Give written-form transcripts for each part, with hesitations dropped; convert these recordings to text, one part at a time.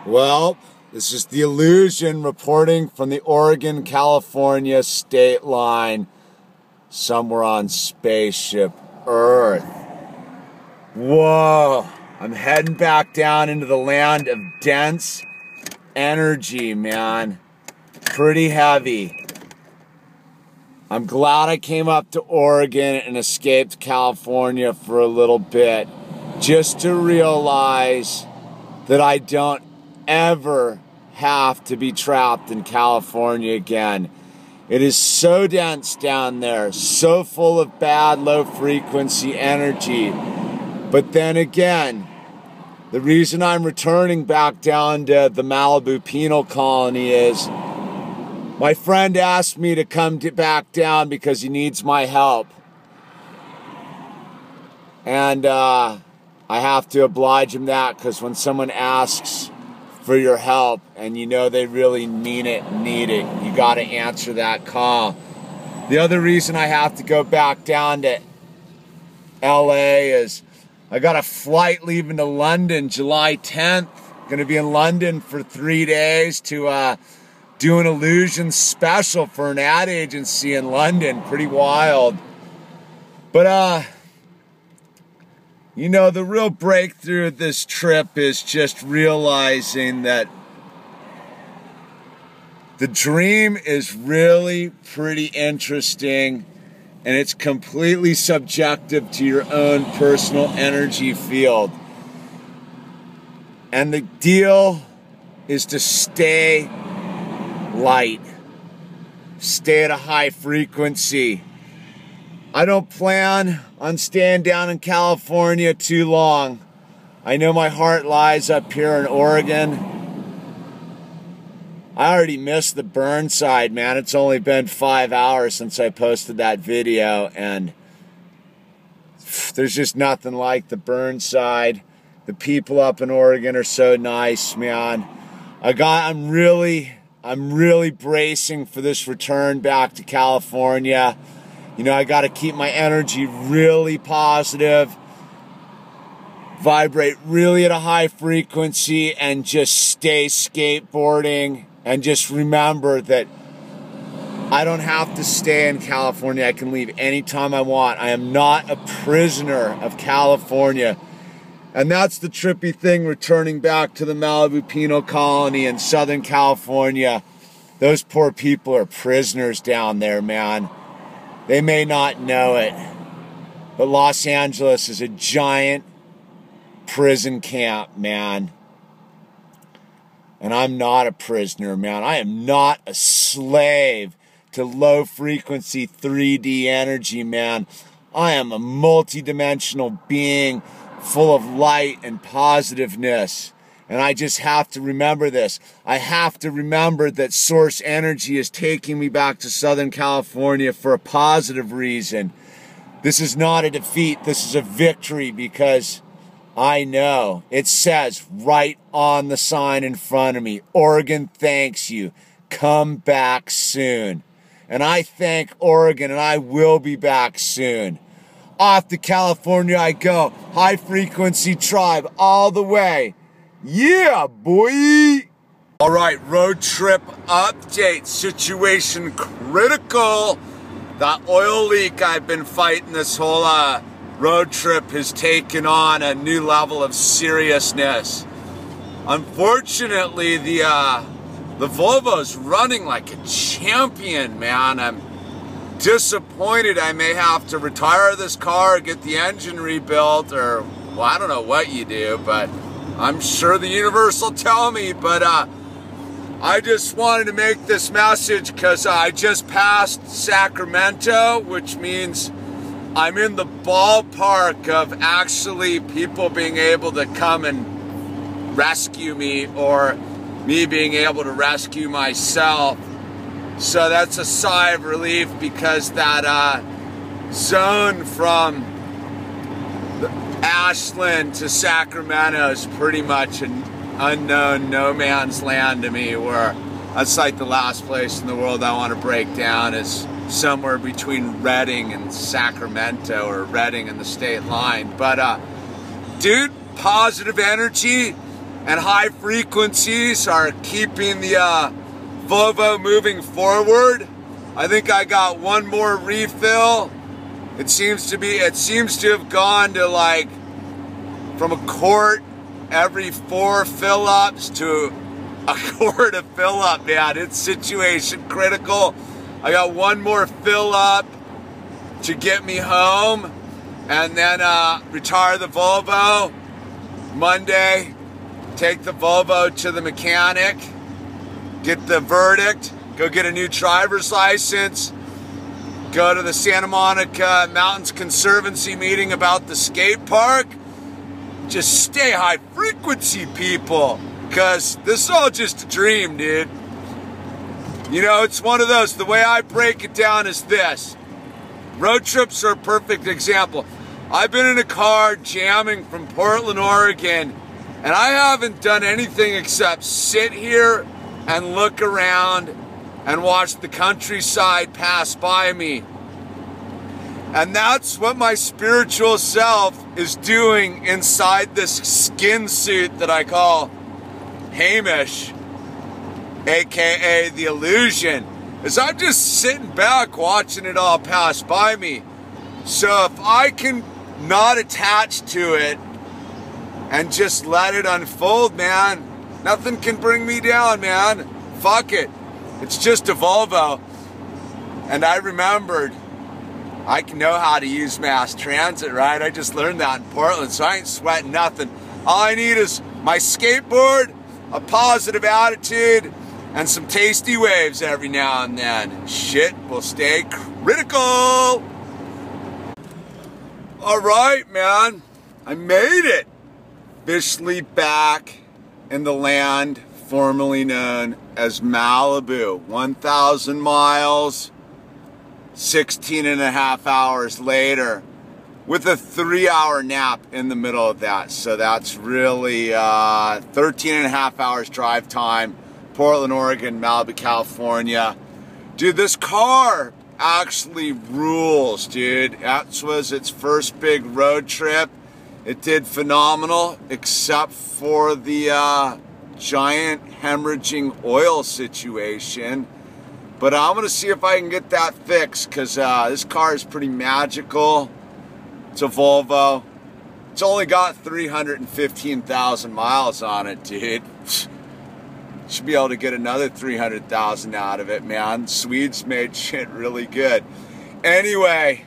Well, this is the Illusion reporting from the Oregon-California state line, somewhere on spaceship Earth. Whoa, I'm heading back down into the land of dense energy, man. Pretty heavy. I'm glad I came up to Oregon and escaped California for a little bit, just to realize that I don't ever have to be trapped in California again. It is so dense down there, so full of bad low frequency energy. But then again, the reason I'm returning back down to the Malibu penal colony is my friend asked me to come back down because he needs my help. And I have to oblige him that, because when someone asks for your help and you know they really mean it and need it, you got to answer that call. The other reason I have to go back down to LA is I got a flight leaving to London July 10th. Going to be in London for 3 days to do an Illusion special for an ad agency in London. Pretty wild. But you know, the real breakthrough of this trip is just realizing that the dream is really pretty interesting, and it's completely subjective to your own personal energy field. And the deal is to stay light, stay at a high frequency. I don't plan on staying down in California too long. I know my heart lies up here in Oregon. I already missed the Burnside, man. It's only been 5 hours since I posted that video, and there's just nothing like the Burnside. The people up in Oregon are so nice, man. I'm really bracing for this return back to California. You know, I got to keep my energy really positive, vibrate really at a high frequency, and just stay skateboarding. And just remember that I don't have to stay in California. I can leave anytime I want. I am not a prisoner of California. And that's the trippy thing, returning back to the Malibu penal colony in Southern California. Those poor people are prisoners down there, man. They may not know it, but Los Angeles is a giant prison camp, man. And I'm not a prisoner, man. I am not a slave to low-frequency 3D energy, man. I am a multidimensional being full of light and positiveness. And I just have to remember this. I have to remember that source energy is taking me back to Southern California for a positive reason. This is not a defeat. This is a victory, because I know it says right on the sign in front of me, Oregon thanks you. Come back soon. And I thank Oregon, and I will be back soon. Off to California I go. High frequency tribe all the way. Yeah, boy! Alright, road trip update. Situation critical. That oil leak I've been fighting this whole road trip has taken on a new level of seriousness. Unfortunately, the Volvo's running like a champion, man. I'm disappointed. I may have to retire this car, get the engine rebuilt, or, well, I don't know what you do, but I'm sure the universe will tell me. But I just wanted to make this message because I just passed Sacramento, which means I'm in the ballpark of actually people being able to come and rescue me, or me being able to rescue myself. So that's a sigh of relief, because that zone from Ashland to Sacramento is pretty much an unknown no man's land to me, where that's like the last place in the world I want to break down, is somewhere between Redding and Sacramento, or Redding and the state line. But dude, positive energy, and high frequencies are keeping the Volvo moving forward. I think I got one more refill. It seems to have gone to like from a quart every 4 fill-ups to a quart of fill-up, man. It's situation critical. I got one more fill-up to get me home, and then retire the Volvo. Monday, take the Volvo to the mechanic, get the verdict, go get a new driver's license, go to the Santa Monica Mountains Conservancy meeting about the skate park. Just stay high frequency, people, because this is all just a dream, dude. You know, it's one of those, the way I break it down is this. Road trips are a perfect example. I've been in a car jamming from Portland, Oregon, and I haven't done anything except sit here and look around and watch the countryside pass by me. And that's what my spiritual self is doing inside this skin suit that I call Hamish, aka the illusion, is I'm just sitting back watching it all pass by me. So if I can not attach to it and just let it unfold, man, nothing can bring me down, man. Fuck it. It's just a Volvo. And I remembered I can know how to use mass transit, right? I just learned that in Portland, so I ain't sweating nothing. All I need is my skateboard, a positive attitude, and some tasty waves every now and then. And shit will stay critical. All right, man. I made it. Officially back in the land formerly known as Malibu. 1,000 miles. 16 and a half hours later, with a 3-hour nap in the middle of that. So that's really 13 and a half hours drive time. Portland, Oregon, Malibu, California. Dude, this car actually rules, dude. That was its first big road trip. It did phenomenal, except for the giant hemorrhaging oil situation. But I'm going to see if I can get that fixed, because this car is pretty magical. It's a Volvo. It's only got 315,000 miles on it, dude. Should be able to get another 300,000 out of it, man. Swedes made shit really good. Anyway,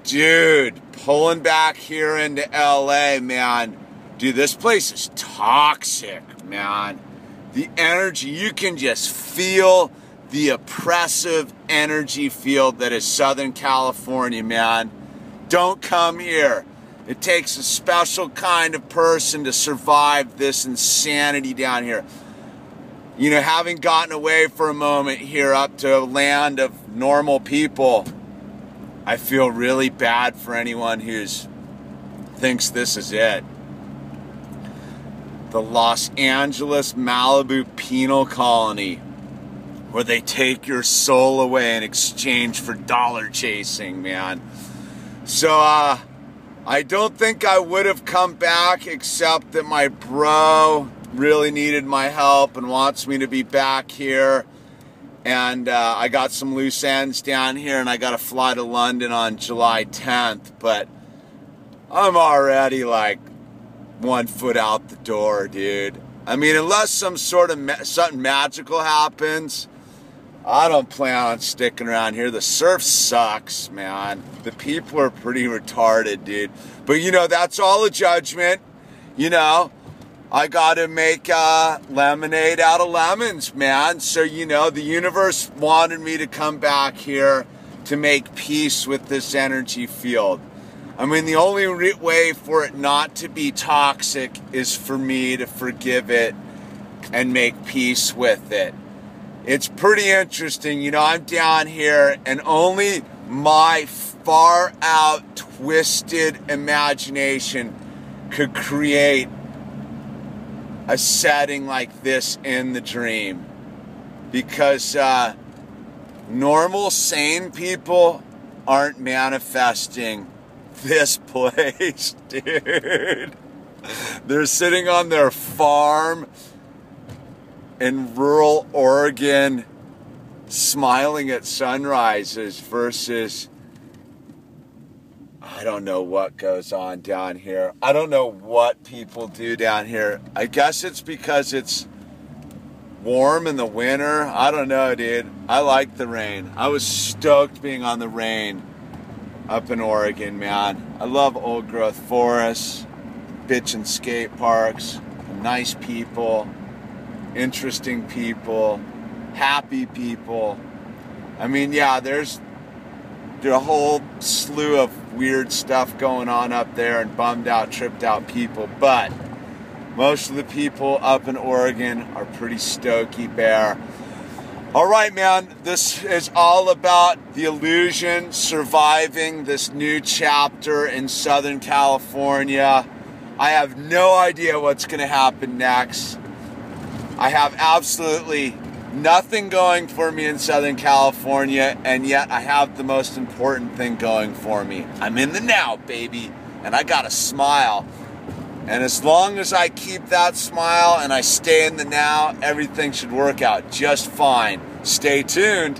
dude, pulling back here into LA, man. Dude, this place is toxic, man. The energy, you can just feel the oppressive energy field that is Southern California, man. Don't come here. It takes a special kind of person to survive this insanity down here. You know, having gotten away for a moment here up to a land of normal people, I feel really bad for anyone who's thinks this is it. The Los Angeles Malibu penal colony, where they take your soul away in exchange for dollar chasing, man. So, I don't think I would have come back, except that my bro really needed my help and wants me to be back here. And I got some loose ends down here, and I got to fly to London on July 10th. But I'm already like 1 foot out the door, dude. I mean, unless some sort of something magical happens, I don't plan on sticking around here. The surf sucks, man. The people are pretty retarded, dude. But, you know, that's all a judgment. You know, I got to make lemonade out of lemons, man. So, you know, the universe wanted me to come back here to make peace with this energy field. I mean, the only way for it not to be toxic is for me to forgive it and make peace with it. It's pretty interesting. You know, I'm down here, and only my far out, twisted imagination could create a setting like this in the dream. Because normal, sane people aren't manifesting this place, dude. They're sitting on their farm in rural Oregon, smiling at sunrises versus, I don't know what goes on down here. I don't know what people do down here. I guess it's because it's warm in the winter. I don't know, dude. I like the rain. I was stoked being on the rain up in Oregon, man. I love old growth forests, bitchin' skate parks, nice people, interesting people, happy people. I mean, yeah, there's a whole slew of weird stuff going on up there and bummed out, tripped out people, but most of the people up in Oregon are pretty stokey bear. All right, man, this is all about the illusion, surviving this new chapter in Southern California. I have no idea what's going to happen next. I have absolutely nothing going for me in Southern California, and yet I have the most important thing going for me. I'm in the now, baby, and I got a smile. And as long as I keep that smile and I stay in the now, everything should work out just fine. Stay tuned.